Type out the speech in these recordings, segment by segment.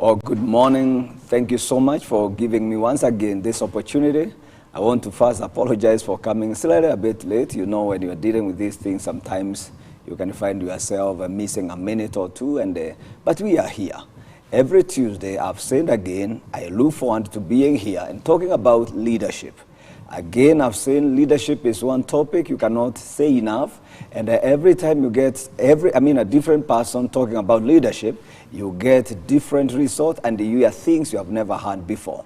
Well, good morning. Thank you so much for giving me once again this opportunity. I want to first apologize for coming slightly a bit late. You know, when you're dealing with these things, sometimes you can find yourself missing a minute or two, but we are here. Every Tuesday, I've said again, I look forward to being here and talking about leadership. Again, I've said leadership is one topic you cannot say enough. And every time you get a different person talking about leadership, you get different results and you hear things you have never heard before.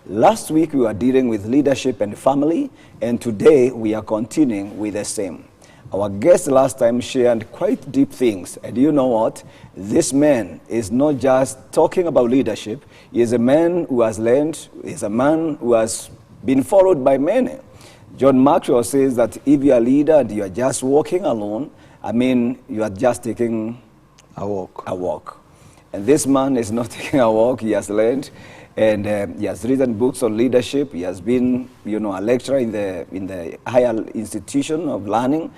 Last week, we were dealing with leadership and family, and today we are continuing with the same. Our guest last time shared quite deep things, and you know what? This man is not just talking about leadership. He is a man who has learned, he is a man who has been followed by many. John Maxwell says that if you are a leader and you are just walking alone, you are just taking a walk. And this man is not taking a walk. He has learned, and he has written books on leadership. He has been, a lecturer in the higher institution of learning.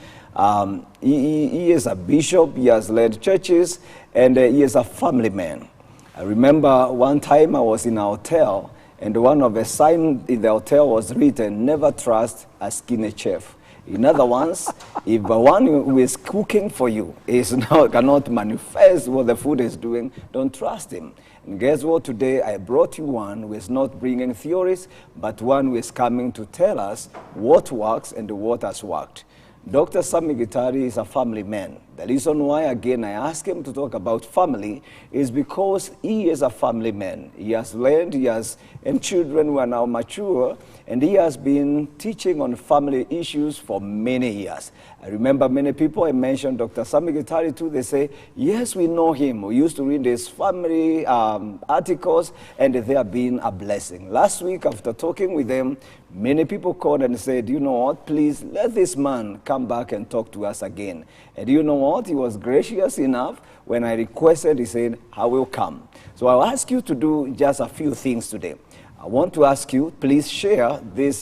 He is a bishop. He has led churches, and he is a family man. I remember one time I was in a hotel, and one of the signs in the hotel was written, "Never trust a skinny chef." In other words, if the one who is cooking for you cannot manifest what the food is doing, don't trust him. And guess what? Today I brought you one who is not bringing theories, but one who is coming to tell us what works and what has worked. Dr. Sammy Gitaari is a family man. The reason why, again, I asked him to talk about family is because he is a family man. He has learned, and children who are now mature, and he has been teaching on family issues for many years. I remember many people, I mentioned Dr. Sammy Gitaari too, they say, yes, we know him. We used to read his family articles, and they have been a blessing. Last week, after talking with them, many people called and said, you know what, please let this man come back and talk to us again. And you know what, he was gracious enough. When I requested, he said, I will come. So I'll ask you to do just a few things today. I want to ask you, please share this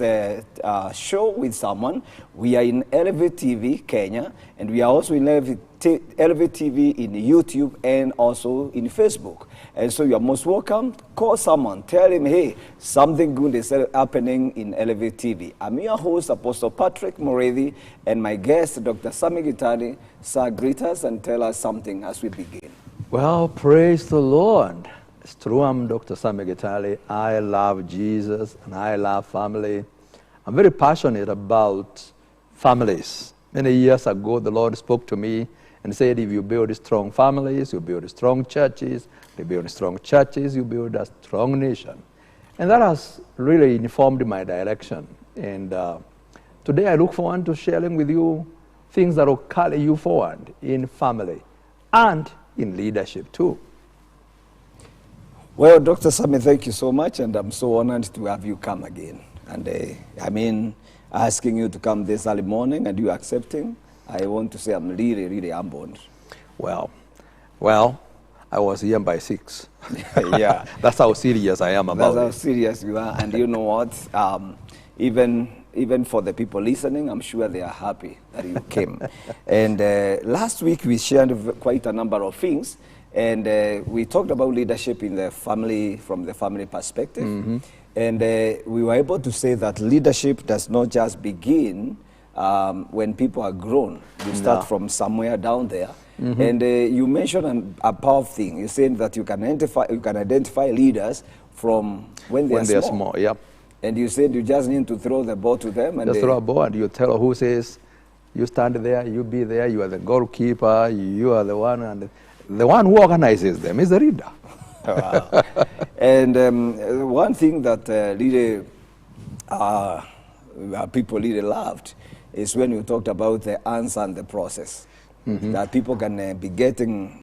show with someone. We are in Elevate TV, Kenya, and we are also in Elevate TV in YouTube and also in Facebook. And so you are most welcome. Call someone. Tell him, hey, something good is happening in Elevate TV. I'm your host, Apostle Patrick Muriithi, and my guest, Dr. Sammy Gitaari. Sir, greet us and tell us something as we begin. Well, praise the Lord. It's true, I'm Dr. Sammy Gitaari. I love Jesus and I love family. I'm very passionate about families. Many years ago, the Lord spoke to me and said, if you build strong families, you build strong churches. You build strong churches, you build a strong nation. And that has really informed my direction. And today I look forward to sharing with you things that will carry you forward in family and in leadership too. Well, Dr. Sammy, thank you so much, and I'm so honored to have you come again. And asking you to come this early morning and you accepting, I want to say I'm really, really humbled. Well, I was here by 6. Yeah. That's how serious I am about it. That's how serious you are, and you know what? Even for the people listening, I'm sure they are happy that you came. And last week we shared quite a number of things. And we talked about leadership in the family, from the family perspective. Mm-hmm. And we were able to say that leadership does not just begin when people are grown. You start from somewhere down there. Mm-hmm. And you mentioned a powerful thing. You said that you can identify leaders from when they're small. Yep. And you said you just need to throw the ball to them. And just throw a ball, and you tell who says, you stand there, you be there, you are the goalkeeper, you are the one, and the one who organizes them is the leader. Wow. And one thing that people really loved is when you talked about the answer and the process. Mm-hmm. That people can be getting,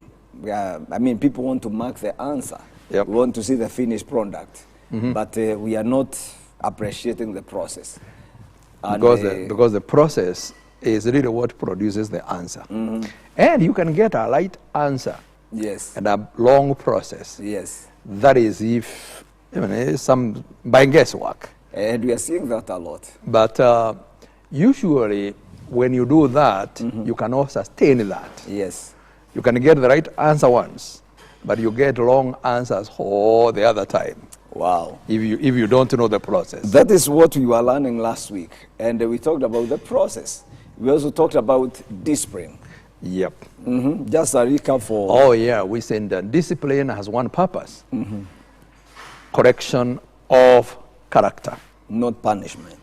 people want to mark the answer. Yep. We want to see the finished product. Mm-hmm. But we are not appreciating the process. Because the process is really what produces the answer. Mm-hmm. And you can get a light answer. Yes. And a long process. Yes. That is if, some by guesswork. And we are seeing that a lot. But usually when you do that, mm-hmm. you cannot sustain that. Yes. You can get the right answer once, but you get wrong answers all the other time. Wow. If you don't know the process. That is what we were learning last week. And we talked about the process. We also talked about discipline. Yep. Just a recap for... Oh, yeah. We said that discipline has one purpose. Correction of character. Not punishment.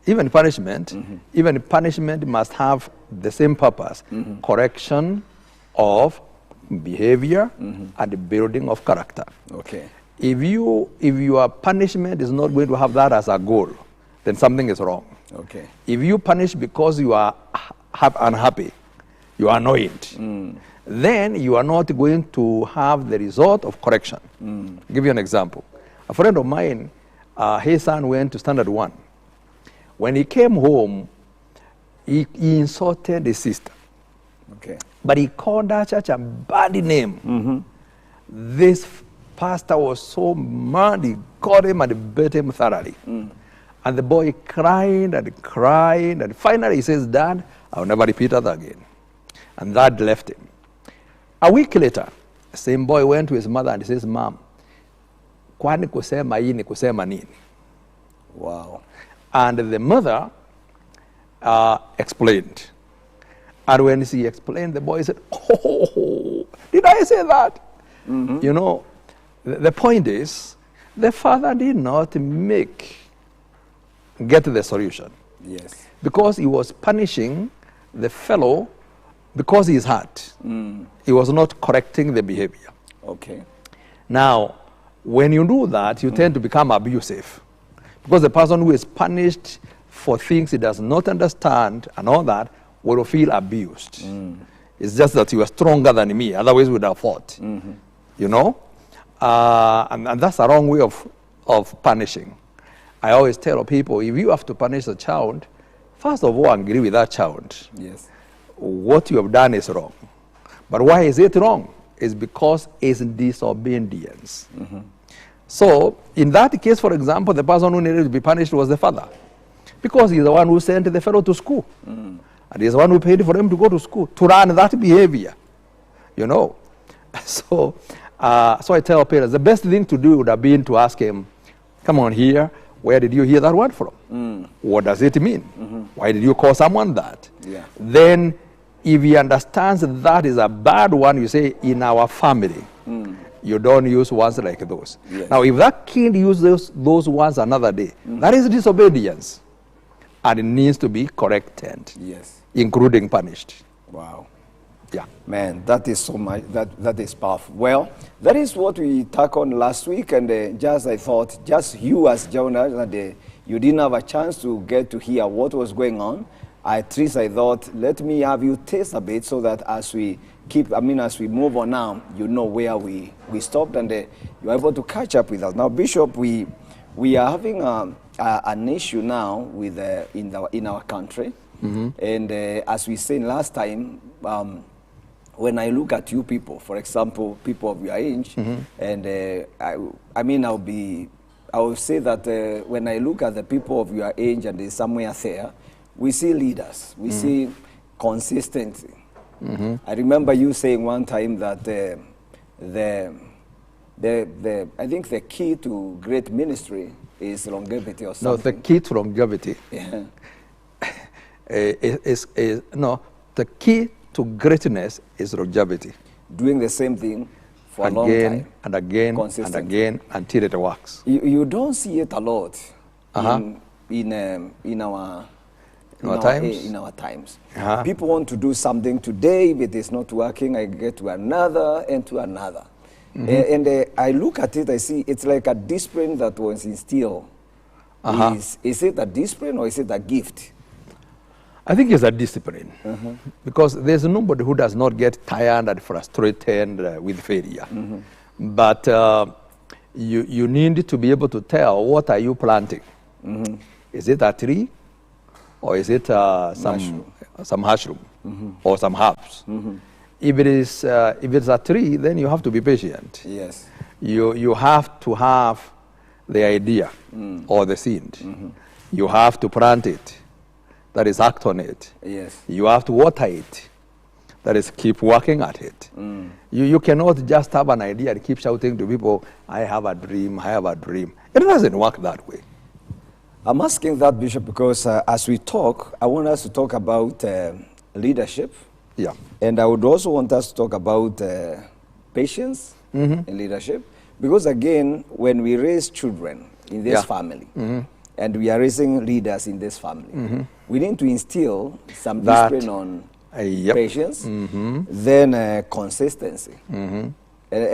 Even punishment must have the same purpose. Correction of behavior and the building of character. Okay. If your punishment is not going to have that as a goal, then something is wrong. Okay. If you punish because you are unhappy, you are annoyed, then you are not going to have the result of correction. I'll give you an example. A friend of mine, his son went to standard 1. When he came home, he insulted his sister. Okay. But he called that church a bad name. This pastor was so mad, he got him and beat him thoroughly. And the boy cried and cried, and finally he says, Dad, I'll never repeat that again. And that left him. A week later, the same boy went to his mother and he says, Mom, kwani kusema hii ni kusema nini? Wow. And the mother explained. And when she explained, the boy said, oh, did I say that? You know, the point is, the father did not get the solution. Yes. Because he was punishing the fellow because he is hurt. He was not correcting the behavior. Okay. Now, when you do that, you tend to become abusive. Because the person who is punished for things he does not understand and all that will feel abused. It's just that you are stronger than me, otherwise we would have fought. You know? And that's a wrong way of punishing. I always tell people, if you have to punish a child, first of all, agree with that child. Yes. What you have done is wrong. But why is it wrong? It's because it's disobedience. So, in that case, for example, the person who needed to be punished was the father. Because he's the one who sent the fellow to school. And he's the one who paid for him to go to school, to run that behavior. You know? So I tell parents, the best thing to do would have been to ask him, come on here, where did you hear that word from? What does it mean? Why did you call someone that? Yeah. Then, if he understands that is a bad one, you say, in our family, you don't use words like those. Yes. Now, if that kid uses those words another day, that is disobedience. And it needs to be corrected. Yes. Including punished. Wow. Yeah. Man, that is so much, that is powerful. Well, that is what we tackled last week, and I thought, just you as journalists, you didn't have a chance to get to hear what was going on. At least I thought, let me have you taste a bit so that as we move on now, you know where we stopped, and you're able to catch up with us. Now, Bishop, we are having an issue now with in our country, and as we said last time, when I look at you people, for example, people of your age, and I will say that when I look at the people of your age and somewhere there, we see leaders, we see consistency. I remember you saying one time that I think the key to great ministry is longevity or something. No, the key to longevity the key to greatness is longevity. Doing the same thing for a long time. And again and again until it works. You don't see it a lot in our times. People want to do something today. If it is not working, I get to another and to another. And I look at it, I see it's like a discipline that was instilled. Is it a discipline or is it a gift? I think it's a discipline. Because there's nobody who does not get tired and frustrated with failure. But you need to be able to tell, what are you planting? Is it a tree? Or is it some mushroom or some herbs? If it's a tree, then you have to be patient. Yes. You have to have the idea or the seed. You have to plant it. That is, act on it. Yes. You have to water it. That is, keep working at it. You cannot just have an idea and keep shouting to people, I have a dream, I have a dream. It doesn't work that way. I'm asking that, Bishop, because as we talk, I want us to talk about leadership. Yeah. And I would also want us to talk about patience in leadership. Because again, when we raise children in this family, and we are raising leaders in this family, we need to instill some discipline on patience, then consistency. And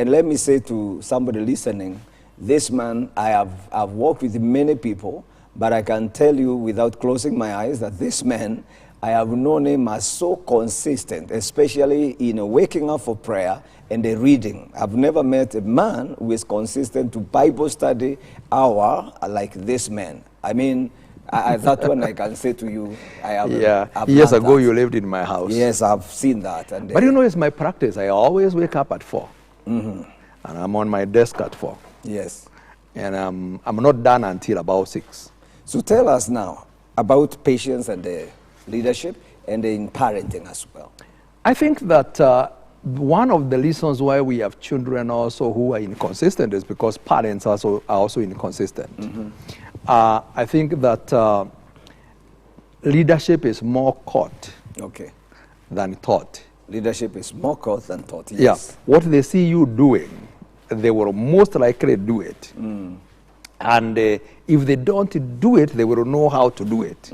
let me say to somebody listening, this man, I've worked with many people, but I can tell you without closing my eyes that this man, I have known him as so consistent, especially in waking up for prayer and the reading. I've never met a man who is consistent to Bible study hour like this man. I mean, that one I can say to you, I have. Yeah, I've years learned ago that. you lived in my house. Yes, I've seen that. And But you know, it's my practice. I always wake up at 4. And I'm on my desk at 4. yes. And I'm not done until about 6. So tell us now about patience and leadership and in parenting as well. I think that one of the reasons why we have children also who are inconsistent is because parents are also inconsistent. I think that leadership is more caught than taught. Leadership is more caught than taught. Yes. Yeah. What they see you doing, they will most likely do it. And if they don't do it, they will know how to do it.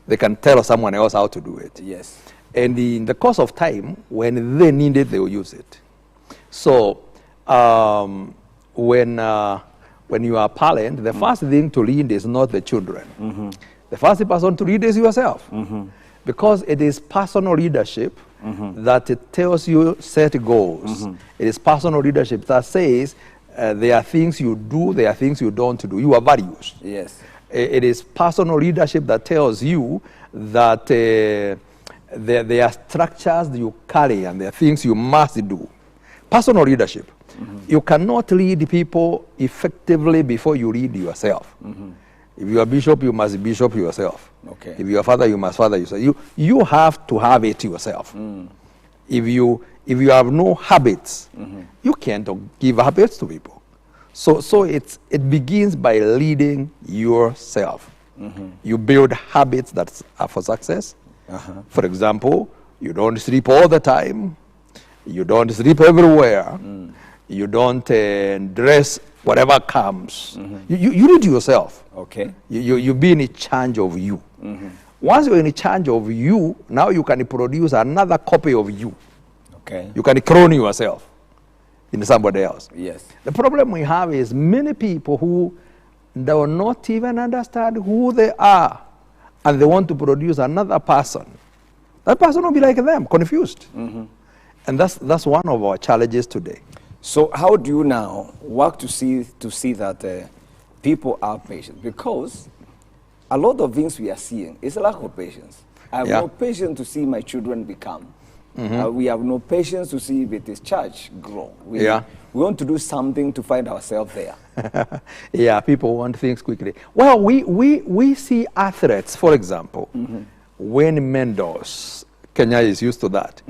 They can tell someone else how to do it. Yes. And in the course of time, when they need it, they will use it. So when you are a parent, the first thing to lead is not the children. The first person to lead is yourself. Because it is personal leadership that it tells you set goals. It is personal leadership that says there are things you do, there are things you don't do. You are values. Yes. It is personal leadership that tells you that there are structures you carry and there are things you must do. Personal leadership. You cannot lead people effectively before you lead yourself. If you are bishop, you must bishop yourself. Okay. If you are father, you must father yourself. You have to have it yourself. If you have no habits, you can't give habits to people. So it begins by leading yourself. You build habits that are for success. For example, you don't sleep all the time. You don't sleep everywhere. You don't dress whatever comes. You lead yourself. Okay. You be in charge of you. Once you're in charge of you, now you can produce another copy of you. Okay. You can clone yourself in somebody else. Yes. The problem we have is many people who do not even understand who they are, and they want to produce another person. That person will be like them, confused. And that's one of our challenges today. So how do you now work to see that people are patient? Because a lot of things we are seeing is a lack of patience. I have no patience to see my children become. We have no patience to see if this church grow. We want to do something to find ourselves there. Yeah, people want things quickly. Well, we see athletes, for example, win medals. Kenya is used to that.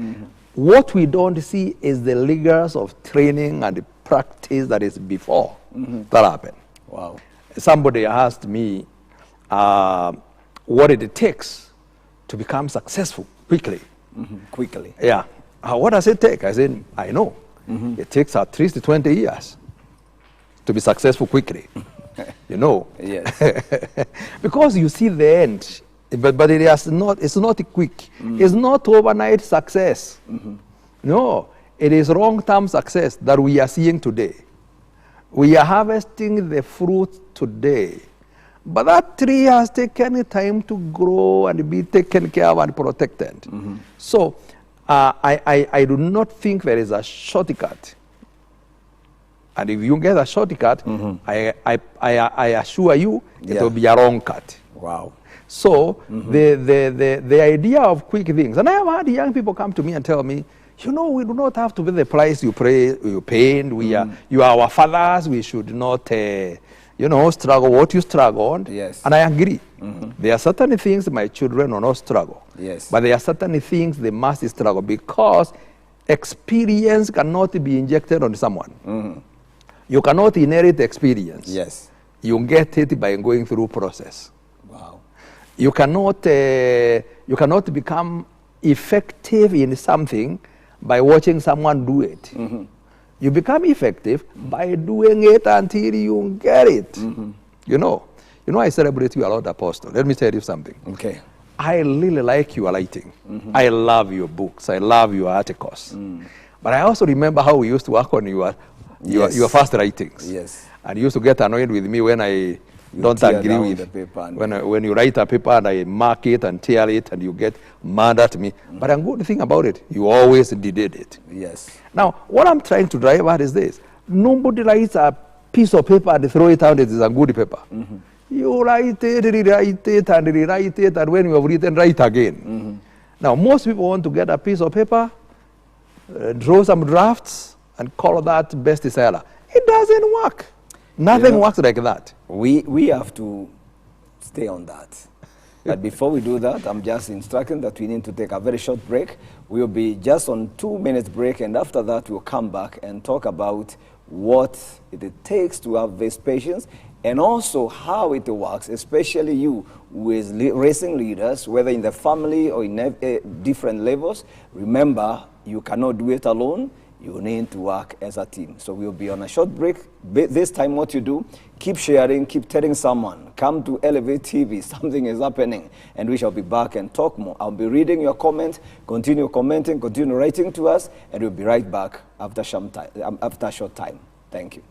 What we don't see is the rigors of training and the practice that is before that happened. Wow. Somebody asked me what it takes to become successful quickly. Quickly. Yeah. What does it take? I said, I know. It takes at least 20 years to be successful quickly. You know. Yes. Because you see the end. But it's not quick. It's not overnight success. No, it is long-term success that we are seeing today. We are harvesting the fruit today. But that tree has taken time to grow and be taken care of and protected. So I do not think there is a shortcut. And if you get a shortcut, I assure you it will be a wrong cut. Wow. So the idea of quick things, and I have had young people come to me and tell me, you know, we do not have to pay the price you paid. You are our fathers. We should not, struggle what you struggled. Yes. And I agree. There are certain things my children will not struggle. Yes. But there are certain things they must struggle because experience cannot be injected on someone. You cannot inherit experience. Yes. You get it by going through process. Wow. You cannot become effective in something by watching someone do it. You become effective by doing it until you get it. I celebrate you a lot, Apostle. Let me tell you something. Okay. I really like your writing. I love your books. I love your articles. But I also remember how we used to work on your first writings. Yes. And you used to get annoyed with me when I don't agree with the paper when you write a paper and I mark it and tear it and you get mad at me. But a good thing about it, you always did it. Yes. Now, what I'm trying to drive at is this. Nobody writes a piece of paper and throw it out, it is a good paper. You write it, rewrite it, and rewrite it, and when you have written, write again. Now, most people want to get a piece of paper, draw some drafts, and call that bestseller. It doesn't work. Nothing works like that. We have to stay on that. But before we do that, I'm just instructing that we need to take a very short break. We'll be just on 2 minutes break, and after that, we'll come back and talk about what it takes to have this patience and also how it works, especially you with raising leaders, whether in the family or in different levels. Remember, you cannot do it alone. You need to work as a team. So we'll be on a short break. This time what you do, keep sharing, keep telling someone, come to Elevate TV, something is happening, and we shall be back and talk more. I'll be reading your comments, continue commenting, continue writing to us, and we'll be right back after a short time. Thank you.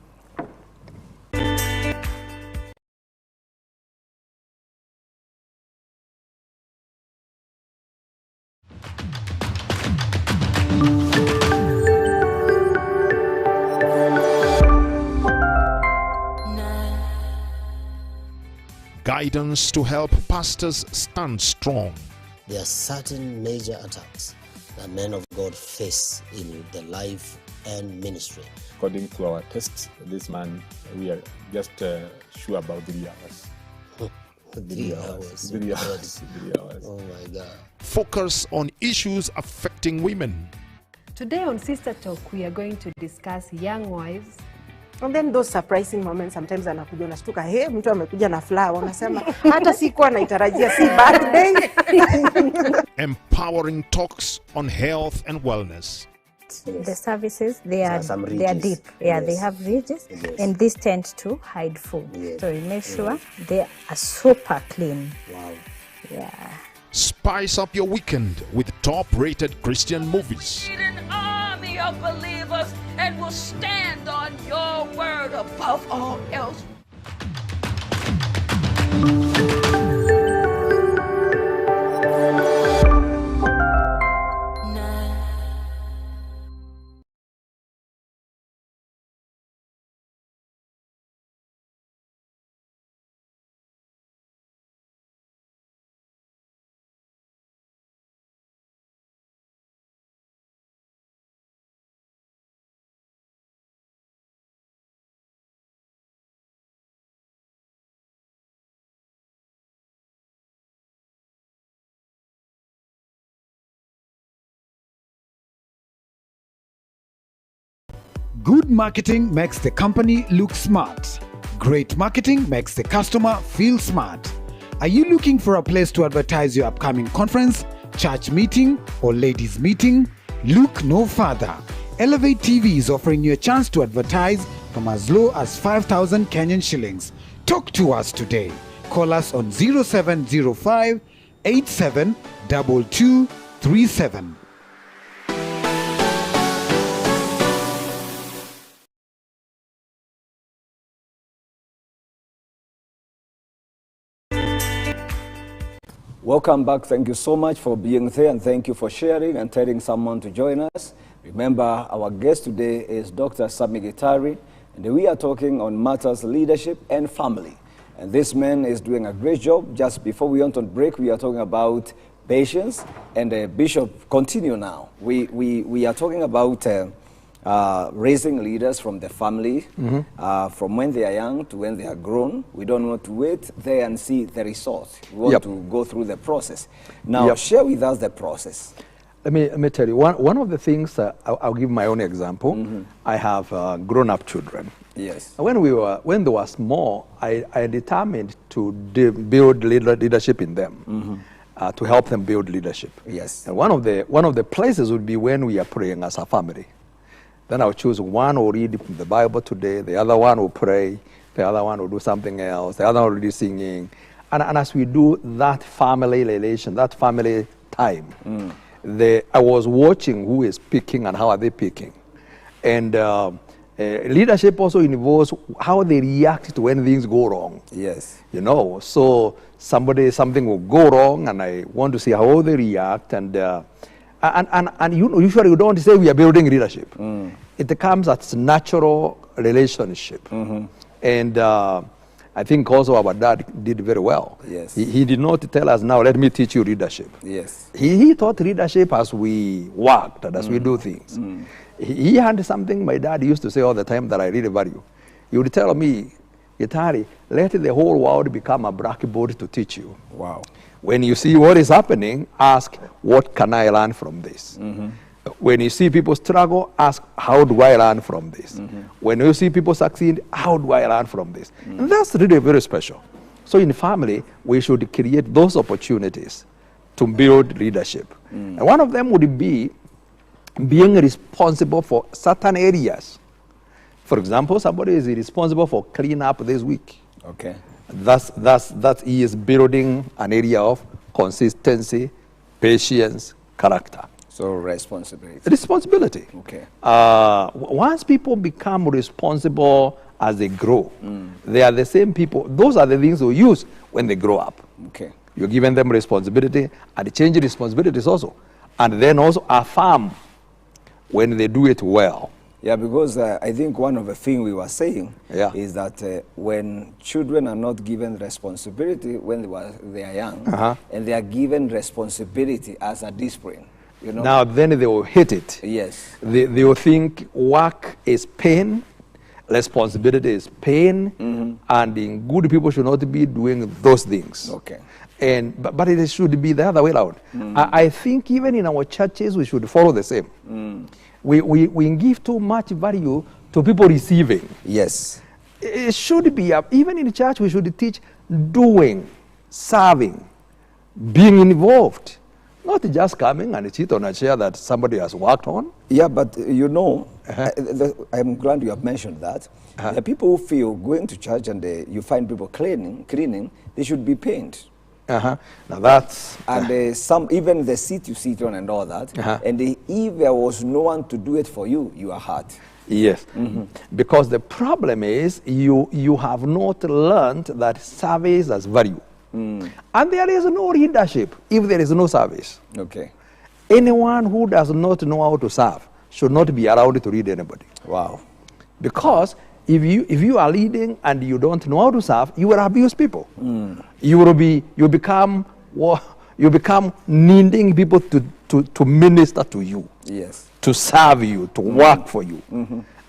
Guidance to help pastors stand strong. There are certain major attacks that men of God face in the life and ministry. According to our tests, this man, we are just sure about 3 hours. 3 hours. 3 hours. 3 hours. Oh my God. Focus on issues affecting women. Today on Sister Talk, we are going to discuss young wives. And then those surprising moments, sometimes anakuja unashtuka, hey, mtu amekuja na flower, unasema hata sikuwa naitarajia, si birthday. Empowering talks on health and wellness. The services, they are deep. Yeah, Yes. they have ridges, Yes. and these tend to hide food. Yes. So we make sure they are super clean. Wow. Yeah. Spice up your weekend with top-rated Christian movies. Lead an army of believers and will stand on your word above all else. Good marketing makes the company look smart. Great marketing makes the customer feel smart. Are you looking for a place to advertise your upcoming conference, church meeting, or ladies' meeting? Look no further. Elevate TV is offering you a chance to advertise from as low as 5,000 Kenyan shillings. Talk to us today. Call us on 0705 872237. Welcome back. Thank you so much for being there, and thank you for sharing and telling someone to join us. Remember, our guest today is Dr. Sammy Gitaari, and we are talking on matters leadership and family. And this man is doing a great job. Just before we went on break, we are talking about patience, and Bishop, continue now. We are talking about raising leaders from the family, from when they are young to when they are grown. We don't want to wait there and see the result. We want to go through the process. Now, share with us the process. Let me tell you, one of the things, I'll give my own example. I have grown-up children. Yes. When they were small, I determined to build leadership in them, to help them build leadership. Yes. And one of the places would be when we are praying as a family. Then I'll choose one will read the Bible today, the other one will pray, the other one will do something else, the other one will be singing. And as we do that family relation, that family time, I was watching who is picking and how are they picking. And leadership also involves how they react to when things go wrong. Yes. You know, so something will go wrong and I want to see how they react. And usually you don't say we are building leadership. It comes as natural relationship. And I think also our dad did very well. Yes. He did not tell us, now let me teach you leadership. Yes. He taught leadership as we worked and as we do things. He had something my dad used to say all the time that I really value. He would tell me, Gitaari, let the whole world become a blackboard to teach you. Wow. When you see what is happening, ask, what can I learn from this? When you see people struggle, ask, how do I learn from this? When you see people succeed, how do I learn from this? And that's really very special. So in family, we should create those opportunities to build leadership. And one of them would be being responsible for certain areas. For example, somebody is responsible for clean up this week. Okay. That he is building an area of consistency, patience, character. So responsibility. Responsibility. Okay. Once people become responsible as they grow, they are the same people. Those are the things they use when they grow up. Okay. You're giving them responsibility and change responsibilities also. And then also affirm when they do it well. Yeah, because I think one of the things we were saying is that when children are not given responsibility when they are young, and they are given responsibility as a discipline, you know. Now then they will hate it. Yes. They will think work is pain, responsibility is pain, and good people should not be doing those things. Okay. But it should be the other way around. I think even in our churches we should follow the same. We give too much value to people receiving. Yes. It should be, even in church, we should teach doing, serving, being involved. Not just coming and sit on a chair that somebody has worked on. Yeah, but you know, I'm glad you have mentioned that. The people who feel going to church and you find people cleaning, they should be paid. Now that's... And some, even the seat you sit on and all that, and if there was no one to do it for you, you are hurt. Yes, because the problem is you have not learned that service has value. And there is no leadership if there is no service. Okay. Anyone who does not know how to serve should not be allowed to lead anybody. Wow. Because if you are leading and you don't know how to serve, you will abuse people. You become needing people to minister to you. Yes. To serve you, to work for you.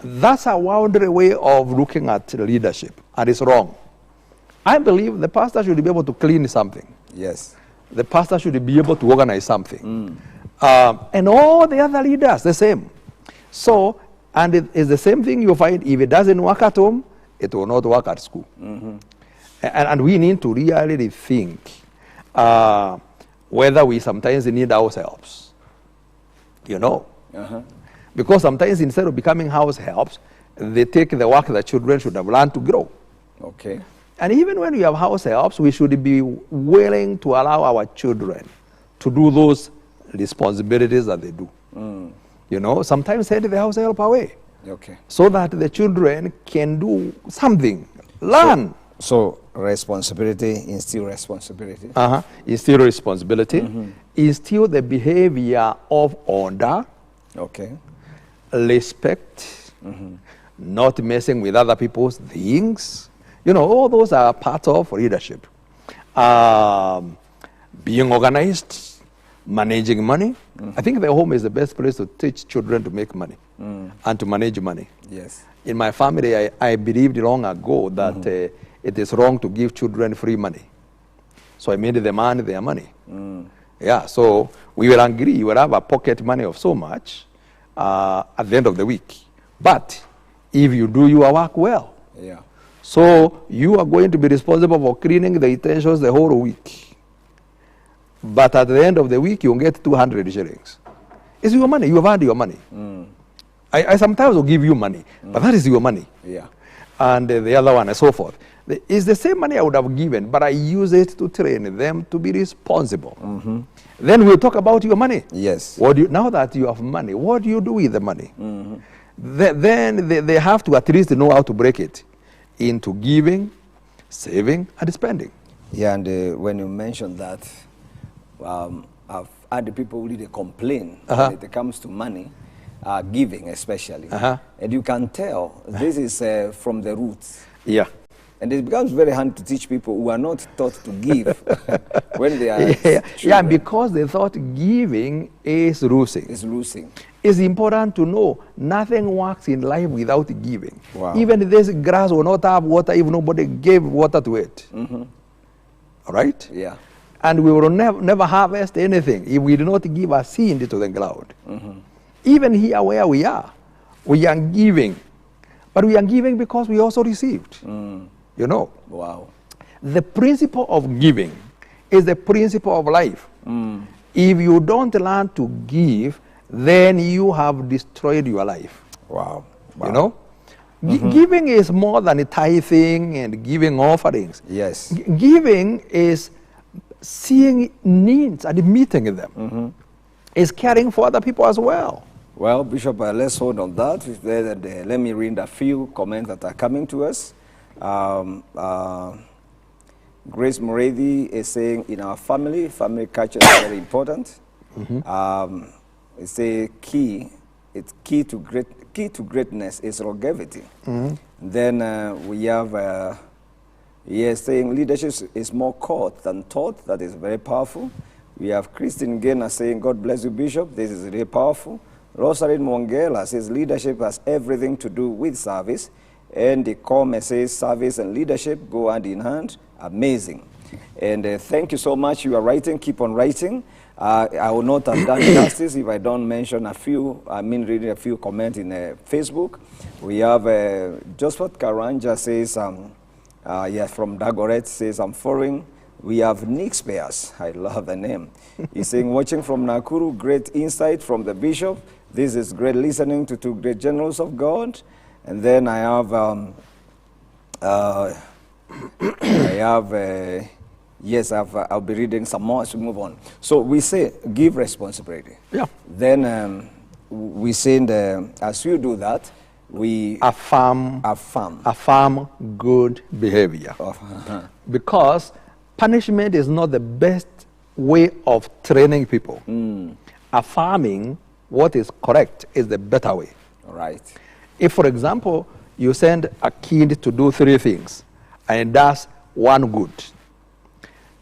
That's a wandering way of looking at leadership, and it's wrong. I believe the pastor should be able to clean something. Yes. The pastor should be able to organize something. And all the other leaders, the same. So, and it is the same thing you find, if it doesn't work at home, it will not work at school. And we need to really think whether we sometimes need house helps. You know? Because sometimes instead of becoming house helps, they take the work that children should have learned to grow. Okay. And even when we have house helps, we should be willing to allow our children to do those responsibilities that they do. You know, sometimes send the house help away. Okay. So that the children can do something, learn. So responsibility, instill responsibility. Instill responsibility. Instill the behavior of order. Okay. Respect. Not messing with other people's things. You know, all those are part of leadership. Being organized, managing money. I think the home is the best place to teach children to make money. and to manage money. Yes. In my family, I believed long ago that it is wrong to give children free money. So I made them earn their money. Yeah, so we will agree, you will have a pocket money of so much at the end of the week. But if you do your work well, yeah. So you are going to be responsible for cleaning the utensils the whole week. But at the end of the week, you'll get 200 shillings. It's your money. You have earned your money. I sometimes will give you money, but that is your money. Yeah. And the other one and so forth. It's the same money I would have given, but I use it to train them to be responsible. Then we'll talk about your money. Yes. Now that you have money, what do you do with the money? Then they have to at least know how to break it into giving, saving, and spending. Yeah, and when you mentioned that, I've had people really complain when it comes to money, giving especially. And you can tell this is from the roots. Yeah. And it becomes very hard to teach people who are not taught to give when they are Yeah, because they thought giving is losing. It's losing. It's important to know nothing works in life without giving. Wow. Even this grass will not have water if nobody gave water to it. All right? Yeah. And we will never harvest anything if we do not give a seed to the ground. Even here where we are giving. But we are giving because we also received. You know? Wow. The principle of giving is the principle of life. If you don't learn to give, then you have destroyed your life. Wow. You know? Giving is more than tithing and giving offerings. Yes. Giving is seeing needs and meeting them. Is caring for other people as well. Well, Bishop, let's hold on that. Let me read a few comments that are coming to us. Grace Muriithi is saying, in our family culture is very important. It's a key to greatness is longevity. Then we have saying leadership is more caught than taught. That is very powerful. We have Christine Gainer saying, God bless you, Bishop. This is really powerful. Rosalind Mwongela says leadership has everything to do with service. And the comment says service and leadership go hand in hand. Amazing. And thank you so much. You are writing. Keep on writing. I will not have done justice if I don't mention reading a few comments in Facebook. We have Joseph Karanja says, from Dagoret says, I'm foreign. We have Nick Spears. I love the name. He's saying, watching from Nakuru, great insight from the bishop. This is great listening to two great generals of God. And then I have, I'll be reading some more as we move on. So we say, give responsibility. Yeah. Then we say, as you do that, we affirm good behavior. Because punishment is not the best way of training people. Affirming what is correct is the better way. Right. If, for example, you send a kid to do 3 things and does 1 good,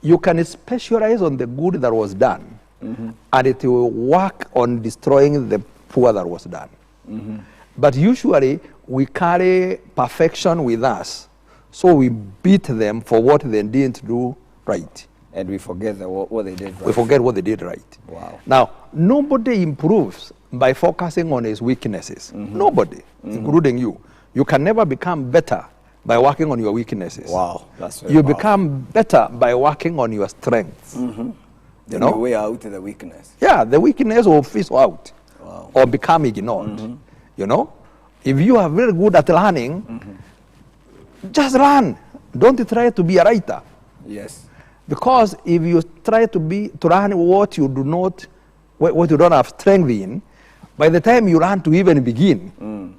you can specialize on the good that was done, and it will work on destroying the poor that was done. But usually, we carry perfection with us, so we beat them for what they didn't do right. And we forget what they did right. We forget what they did right. Wow. Now, nobody improves by focusing on his weaknesses. Nobody, including you. You can never become better by working on your weaknesses. Wow. That's very You powerful. become better by working on your strengths. Then you know? you weigh out the weakness. Yeah, the weakness will fizzle out. Wow. Or become ignored. You know? If you are very good at learning, just learn. Don't try to be a writer. Yes. Because if you try to learn what you don't have strength in, by the time you learn to even begin,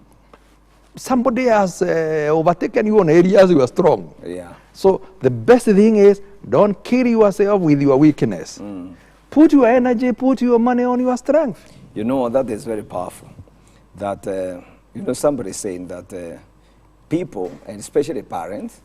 somebody has overtaken you on areas you are strong. Yeah. So the best thing is, don't kill yourself with your weakness. Put your energy, put your money on your strength. You know, that is very powerful. That, somebody saying that people, and especially parents,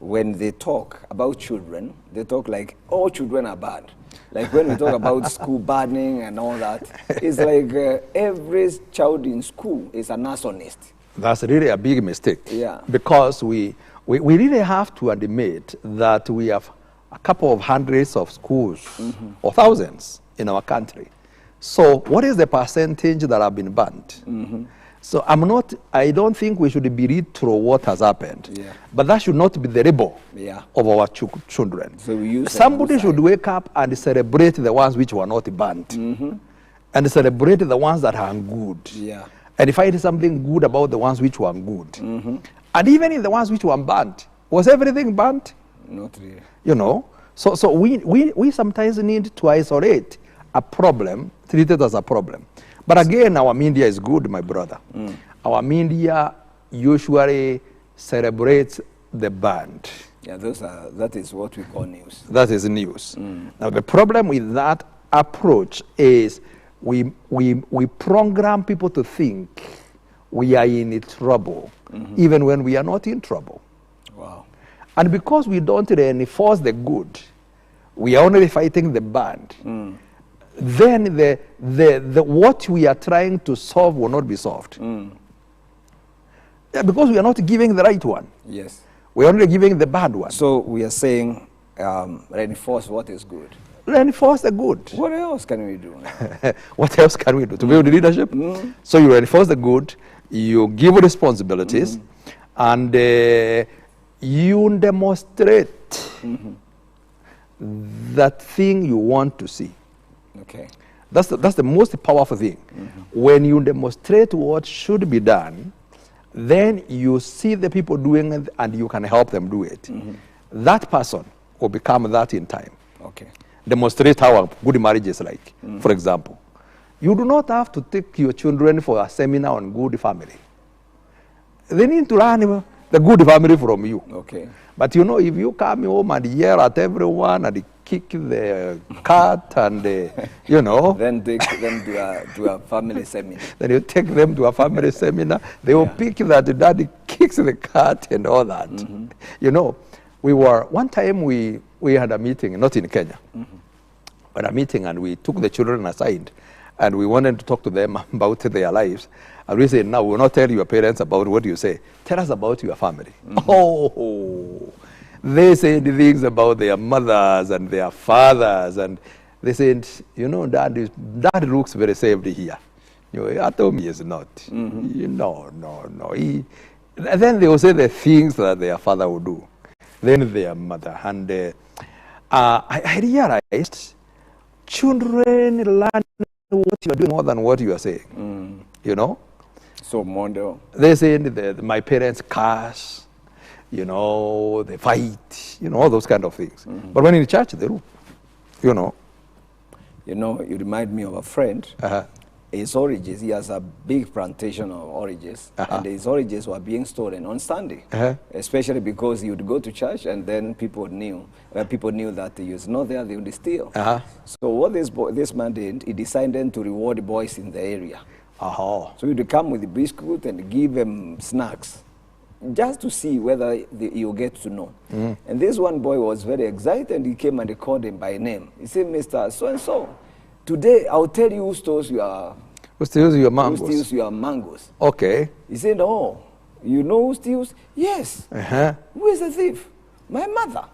when they talk about children, they talk like all children are bad. Like when we talk about school burning and all that, it's like every child in school is an arsonist. That's really a big mistake. Yeah. Because we really have to admit that we have a couple of hundreds of schools or thousands in our country. So what is the percentage that have been banned? So I don't think we should belittle what has happened. Yeah. But that should not be the rebel of our children. So somebody should wake up and celebrate the ones which were not banned. And celebrate the ones that are good. Yeah. And find something good about the ones which were good. And even in the ones which were banned, was everything banned? Not really. You know? So we sometimes need to isolate a problem, treat it as a problem. But again, our media is good, my brother. Our media usually celebrates the band. Yeah, that is what we call news. That is news. Now, the problem with that approach is we program people to think we are in trouble, even when we are not in trouble. Wow. And because we don't reinforce the good, we are only fighting the bad. Then what we are trying to solve will not be solved. Yeah, because we are not giving the right one. Yes. We are only giving the bad one. So we are saying reinforce what is good. Reinforce the good. What else can we do? What else can we do? To build leadership? So you reinforce the good, you give responsibilities, and you demonstrate that thing you want to see. Okay. That's the most powerful thing. When you demonstrate what should be done, then you see the people doing it and you can help them do it. That person will become that in time. Okay. Demonstrate how a good marriage is like. For example, you do not have to take your children for a seminar on good family. They need to learn the good family from you. Okay. But you know, if you come home and yell at everyone and kick the cat and, you know. Then take them to a family seminar. Then you take them to a family seminar. They will pick that daddy kicks the cat and all that. You know, one time we had a meeting, not in Kenya, but a meeting, and we took the children aside and we wanted to talk to them about their lives. And we said, now we'll not tell your parents about what you say. Tell us about your family. Oh, they said things about their mothers and their fathers. And they said, you know, dad looks very saved here. You know, I told me he's not. No. Then they will say the things that their father would do. Then their mother. And I realized children learn what you are doing more than what you are saying. You know? So model. They said my parents curse, you know, they fight, you know, all those kind of things. But when in church, they do, you know. You know, you remind me of a friend. His oranges, he has a big plantation of oranges, and his oranges were being stolen on Sunday, especially because he would go to church, and then people knew that he was not there, they would steal. So what this man did, he decided to reward the boys in the area. So he would come with the biscuit and give them snacks, just to see whether you get to know. And this one boy was very excited. He came and he called him by name. He said, Mr. So-and-so, today I'll tell you who stole your mangoes. Who steals your mangoes. Okay. He said, oh, you know who steals? Yes. Who is the thief? My mother.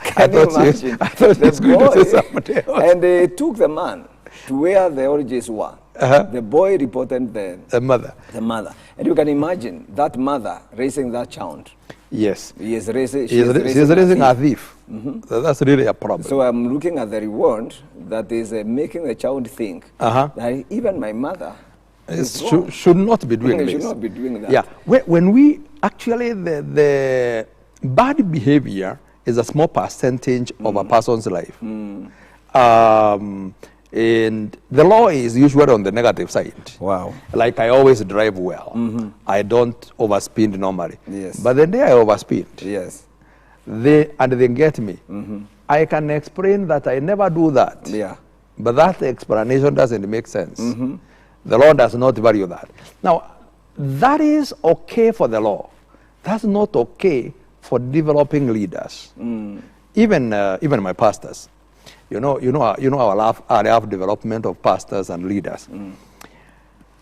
Can you imagine? I thought he was going to say somebody else. And they took the man to where the oranges were. The boy reported the mother. And you can imagine that mother raising that child. Yes. She is raising a thief. That's really a problem. So I'm looking at the reward that is making the child think that even my mother should not be doing this. Should not be doing that. Yeah. When we actually, the bad behavior is a small percentage of a person's life. And the law is usually on the negative side. Wow. Like I always drive well. I don't overspeed normally. Yes. But the day I overspeed, yes, they get me. I can explain that I never do that. Yeah. But that explanation doesn't make sense. The law does not value that. Now, that is okay for the law. That's not okay for developing leaders. Even my pastors. our love development of pastors and leaders.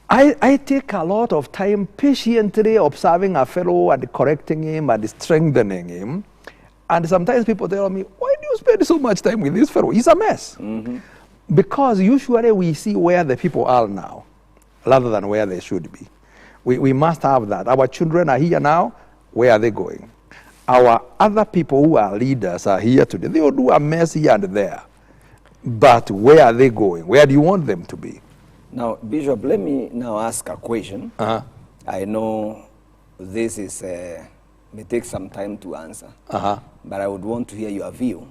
I take a lot of time patiently observing a fellow and correcting him and strengthening him. And sometimes people tell me, why do you spend so much time with this fellow? He's a mess. Because usually we see where the people are now, rather than where they should be. We must have that. Our children are here now. Where are they going? Our other people who are leaders are here today. They will do a mess here and there. But where are they going? Where do you want them to be? Now, Bishop, let me now ask a question. I know this is may take some time to answer, but I would want to hear your view.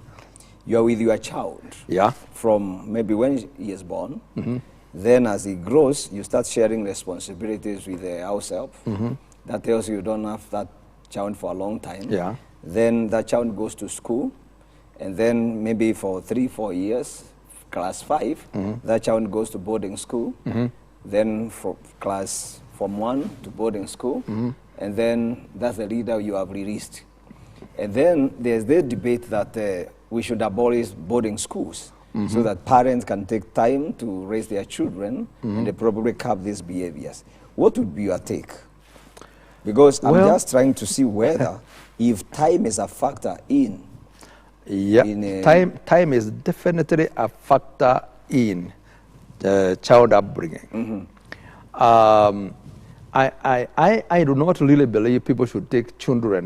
You are with your child from maybe when he is born. Then as he grows, you start sharing responsibilities with the house help. That tells you don't have that child for a long time. Then that child goes to school, and then maybe for 3-4 years, class 5, that child goes to boarding school. Then for from 1 to boarding school, and then that's the leader you have released. And then there's the debate that we should abolish boarding schools so that parents can take time to raise their children and they probably curb these behaviors. What would be your take? Because I'm just trying to see whether if time is a factor in. Time is definitely a factor in child upbringing. I do not really believe people should take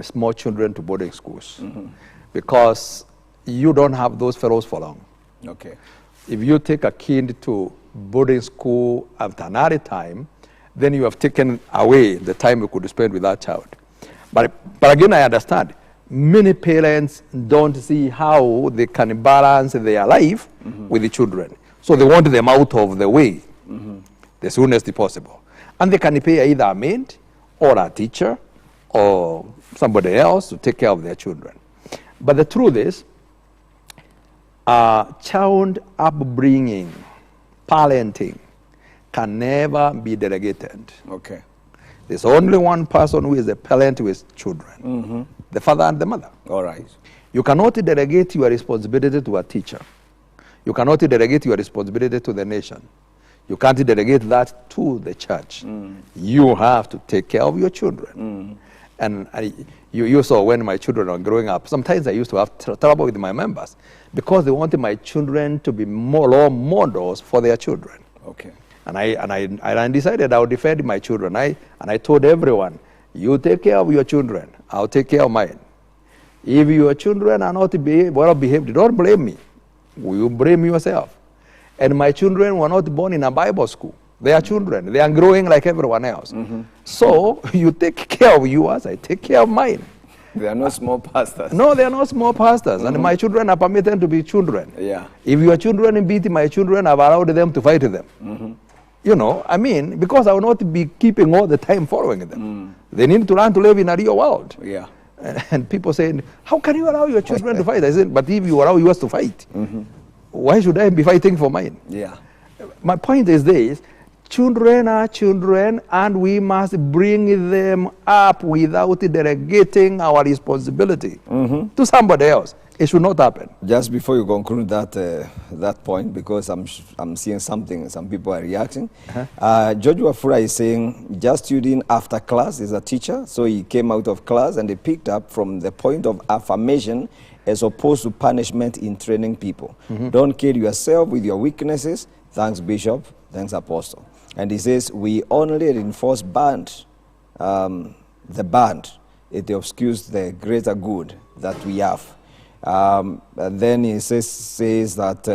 small children to boarding schools because you don't have those fellows for long. If you take a kid to boarding school after an early time, then you have taken away the time you could spend with that child. But again, I understand. Many parents don't see how they can balance their life with the children. So they want them out of the way the soonest possible. And they can pay either a maid or a teacher or somebody else to take care of their children. But the truth is, child upbringing, parenting, can never be delegated. There's only one person who is a parent with children, the father and the mother. You cannot delegate your responsibility to a teacher. You cannot delegate your responsibility to the nation. You can't delegate that to the church. You have to take care of your children. And you saw when my children were growing up, sometimes I used to have trouble with my members because they wanted my children to be more role models for their children. And I decided I would defend my children. And I told everyone, you take care of your children, I'll take care of mine. If your children are not well behaved, don't blame me. You blame yourself. And my children were not born in a Bible school. They are children. They are growing like everyone else. So you take care of yours, I take care of mine. They are not small pastors. No, they are not small pastors. And my children are permitted to be children. If your children beat my children, I've allowed them to fight them. You know, I mean, because I will not be keeping all the time following them. They need to learn to live in a real world. And people say, how can you allow your children to fight? I said, but if you allow yours to fight, why should I be fighting for mine? My point is this, children are children and we must bring them up without delegating our responsibility to somebody else. It should not happen. Just before you conclude that point, because I'm seeing something, some people are reacting. George Wafura is saying, just student after class is a teacher, so he came out of class and he picked up from the point of affirmation as opposed to punishment in training people. Don't kill yourself with your weaknesses. Thanks, Bishop. Thanks, Apostle. And he says, we only reinforce the band. It obscures the greater good that we have. And then he says that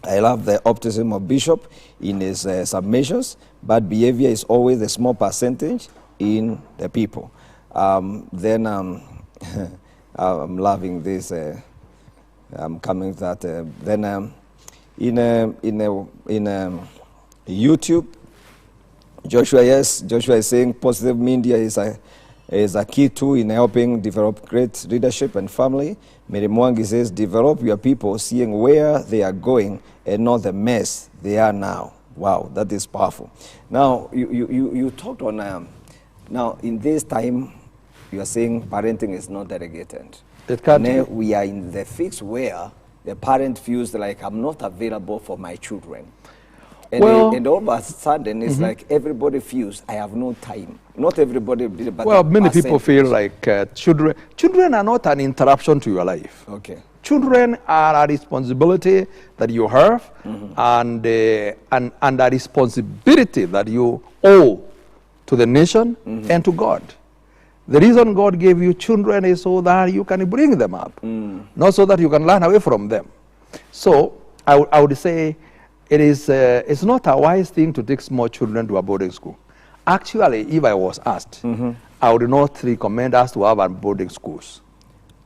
I love the optimism of Bishop in his submissions, but behavior is always a small percentage in the people. Then I'm loving this. I'm coming to that. Then in YouTube, Joshua is saying positive media is a key tool in helping develop great leadership and family. Mary Mwangi says, develop your people seeing where they are going and not the mess they are now. Wow, that is powerful. Now, you talked on, now in this time, you are saying parenting is not delegated. It can't be. We are in the fix where the parent feels like I'm not available for my children. And, and all of a sudden, it's like everybody feels I have no time. Not everybody, but well, many people feel like children are not an interruption to your life. Okay. Children are a responsibility that you have, and a responsibility that you owe to the nation and to God. The reason God gave you children is so that you can bring them up, not so that you can learn away from them. So I would say it's not a wise thing to take small children to a boarding school. Actually, if I was asked, I would not recommend us to have a boarding schools.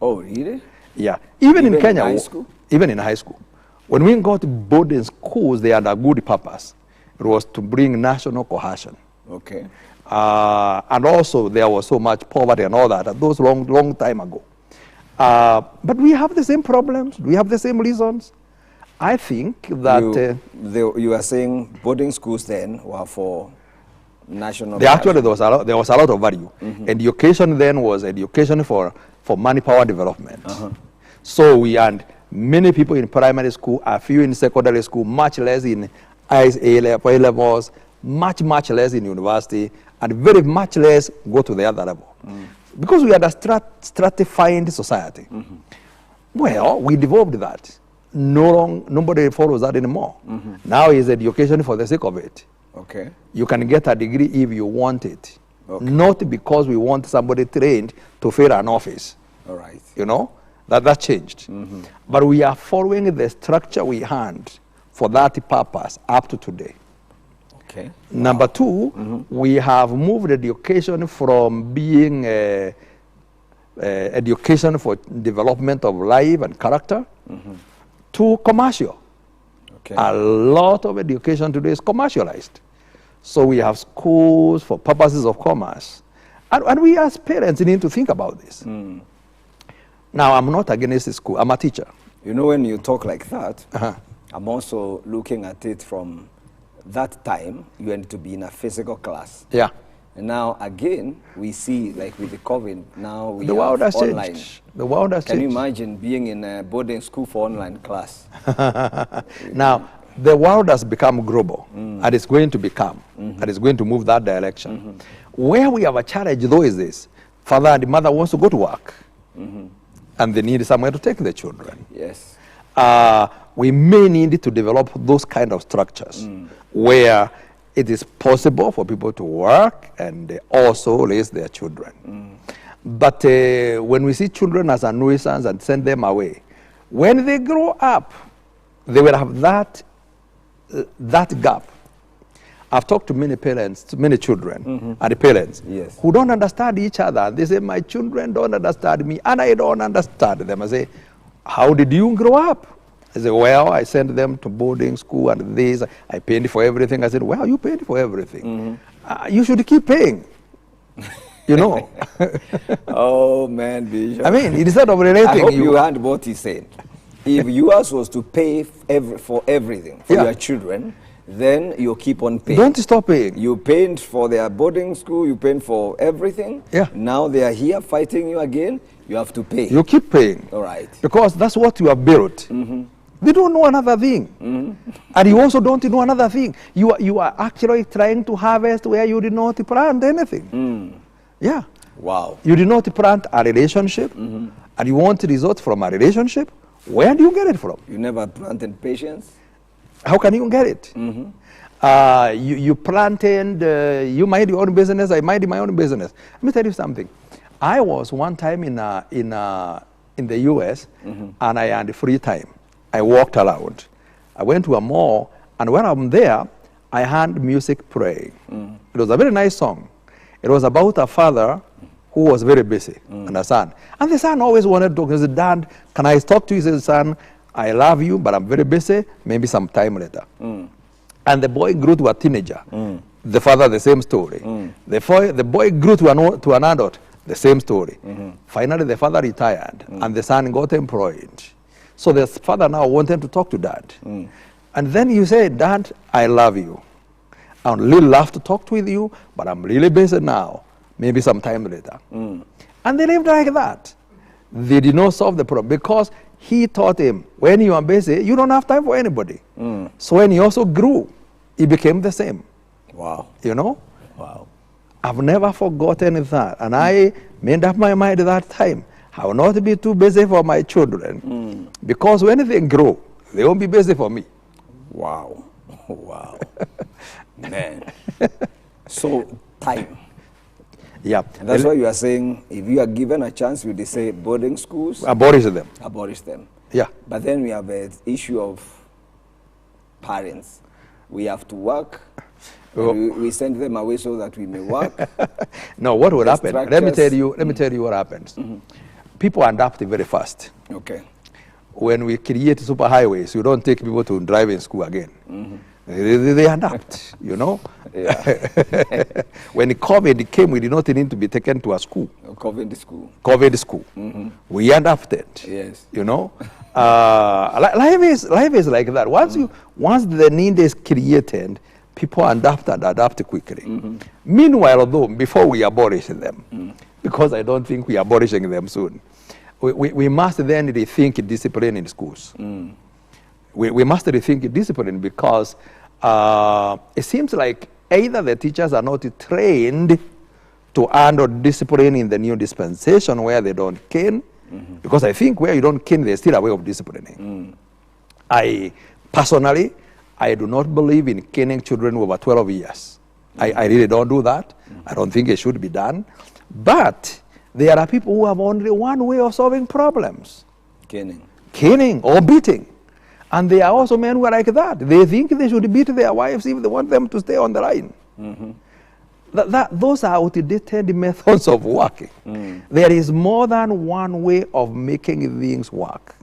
Oh, really? Yeah. Even in Kenya, high school? Even in high school. When we got boarding schools, they had a good purpose. It was to bring national cohesion. Okay. And also there was so much poverty and all that, those long time ago. But we have the same problems, we have the same reasons. I think that... you are saying boarding schools then were for national... Actually, there was a lot of value. Education then was education for manpower development. So we had many people in primary school, a few in secondary school, much less in A levels, much less in university, and very much less go to the other level. Because we had a stratified society. Well, we devolved that. Nobody follows that anymore. Now is education for the sake of it. Okay. You can get a degree if you want it. Okay. Not because we want somebody trained to fill an office. All right. You know, that changed. But we are following the structure we had for that purpose up to today. Okay. Number two, we have moved education from being education for development of life and character to commercial. Okay. A lot of education today is commercialized. So we have schools for purposes of commerce. And we as parents need to think about this. Now, I'm not against the school. I'm a teacher. You know, when you talk like that, I'm also looking at it from that time, you had to be in a physical class. Yeah. And now, again, we see, like with the COVID, now we the world has online. Changed. The world has Can changed. you imagine being in a boarding school for online class? Now, the world has become global, and it's going to become, and it's going to move that direction. Where we have a challenge, though, is this. Father and mother wants to go to work, and they need somewhere to take the children. Yes. We may need to develop those kind of structures where it is possible for people to work and also raise their children. But when we see children as a nuisance and send them away, when they grow up, they will have that gap. I've talked to many parents, to many children, and the parents who don't understand each other. They say, my children don't understand me, and I don't understand them. I say, how did you grow up? I said, well, I sent them to boarding school and this. I paid for everything. I said, well, you paid for everything. You should keep paying. You know. Oh, man, Bishop. I mean, instead of relating... I hope you heard what he said. If you are supposed to pay for everything, for your children, then you keep on paying. Don't stop paying. You paid for their boarding school, you paid for everything. Yeah. Now they are here fighting you again, you have to pay. You keep paying. All right. Because that's what you have built. They don't know another thing. And you also don't know another thing. You are actually trying to harvest where you did not plant anything. Yeah. Wow. You did not plant a relationship, and you want results from a relationship. Where do you get it from? You never planted patience. How can you get it? You planted, you mind your own business, I mind my own business. Let me tell you something. I was one time in the US, and I had free time. I walked around. I went to a mall, and when I'm there, I heard music playing. It was a very nice song. It was about a father who was very busy, and a son. And the son always wanted to talk. He said, Dad, can I talk to you? He said, son, I love you, but I'm very busy, maybe some time later. And the boy grew to a teenager. The father, the same story. The boy grew to an adult, the same story. Finally, the father retired, and the son got employed. So the father now wanted to talk to dad. And then you say, Dad, I love you. I would really love to talk with you, but I'm really busy now. Maybe some time later. And they lived like that. They did not solve the problem because he taught him, when you are busy, you don't have time for anybody. So when he also grew, he became the same. Wow. You know? Wow. I've never forgotten that. And I made up my mind at that time. I will not be too busy for my children. Because when they grow, they won't be busy for me. Wow. Wow. Man. So, time. Yeah. And that's why you are saying, if you are given a chance, you say boarding schools? Abolish them. Abolish them. Yeah. But then we have an issue of parents. We have to work. We send them away so that we may work. No, what will happen? Let me tell you what happens. People adapt very fast. Okay. When we create superhighways, you don't take people to drive in school again. They adapt, you know. When COVID came, we did not need to be taken to a school. COVID school. COVID school. We adapted. Yes. You know. Life is like that. Once the need is created, people adapt and adapt quickly. Meanwhile, though, before we abolish them, because I don't think we are abolishing them soon, we must then rethink discipline in schools. We must rethink discipline because it seems like either the teachers are not trained to handle discipline in the new dispensation where they don't cane, because I think where you don't cane, there's still a way of disciplining. I personally, I do not believe in caning children over 12 years. I really don't do that. I don't think it should be done. But there are people who have only one way of solving problems. Caning or beating. And there are also men who are like that. They think they should beat their wives if they want them to stay on the line. Those are outdated methods of working. There is more than one way of making things work.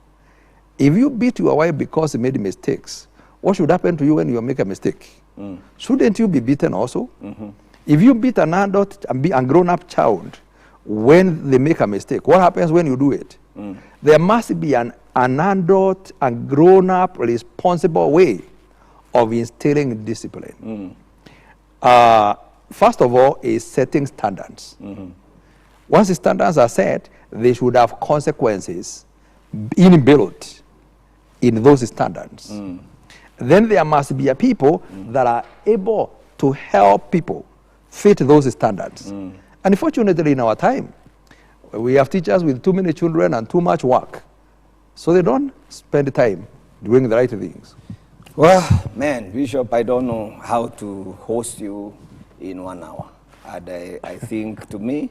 If you beat your wife because she made mistakes, what should happen to you when you make a mistake? Shouldn't you be beaten also? If you beat an adult and grown-up child when they make a mistake, what happens when you do it? There must be an adult and grown-up responsible way of instilling discipline. First of all is setting standards. Once the standards are set, they should have consequences inbuilt in those standards. Then there must be a people that are able to help people fit those standards. Unfortunately, in our time, we have teachers with too many children and too much work. So they don't spend time doing the right things. Well, man, Bishop, I don't know how to host you in 1 hour. And I think, to me,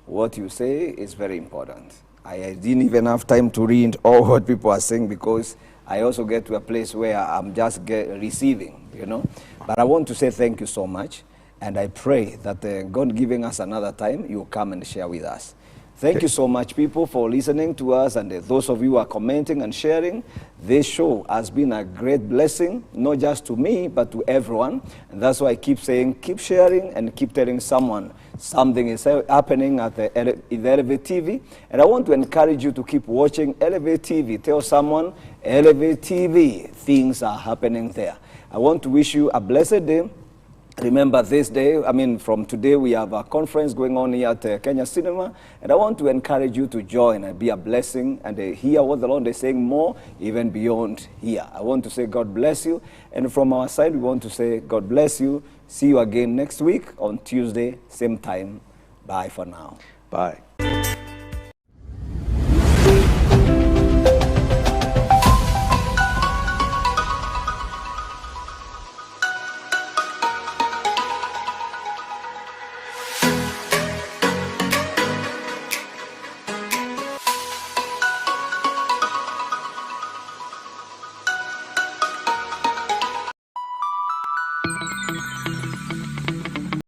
what you say is very important. I didn't even have time to read all what people are saying because I also get to a place where I'm just receiving, you know. But I want to say thank you so much. And I pray that God giving us another time, you'll come and share with us. Thank you so much, people, for listening to us, and those of you who are commenting and sharing. This show has been a great blessing, not just to me, but to everyone. And that's why I keep saying, keep sharing and keep telling someone something is happening at the Elevate TV. And I want to encourage you to keep watching Elevate TV. Tell someone, Elevate TV, things are happening there. I want to wish you a blessed day. Remember this day, from today we have a conference going on here at Kenya Cinema, and I want to encourage you to join and be a blessing and hear what the Lord is saying more, even beyond here. I want to say God bless you, and from our side we want to say God bless you. See you again next week on Tuesday, same time. Bye for now. Bye.